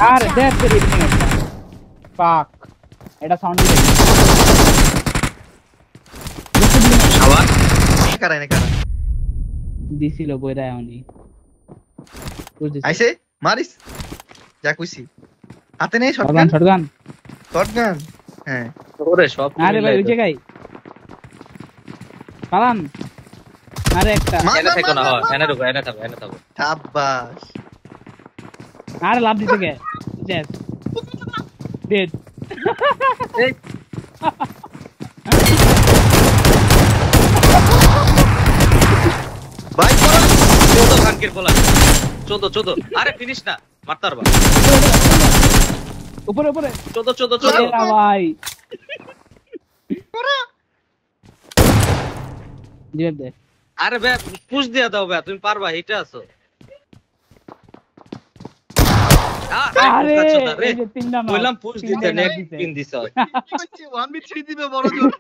আর দেখ তোর ইভিনিং একটা পাক এটা সাউন্ড দিবে আবার কারা না কারা দিছিল বইরা এমনি আইছে মারিস যা কইছি হাতে নেই শটগান শটগান হ্যাঁ ওরে সব আরে ভাই ওই জায়গায় পালান আরে একটা এনে থাকো না হয় এনে ঢোকো এনে থাকো শাবাশ আরে লাভ দিতে গে জেস ডেড এই ভাই 14 খানকির বলা 14 আরে ফিনিশ না মারতে পারবা উপরে উপরে 14 এরা ভাই জিবে দে আরে বে পুশ দিয়া দাও বে তুমি পারবা এটা আছো আরে আরে এই যে তিনটা বললাম পুশ দিতে নেক পিন দিছ 1v3 দিবে বড় জোর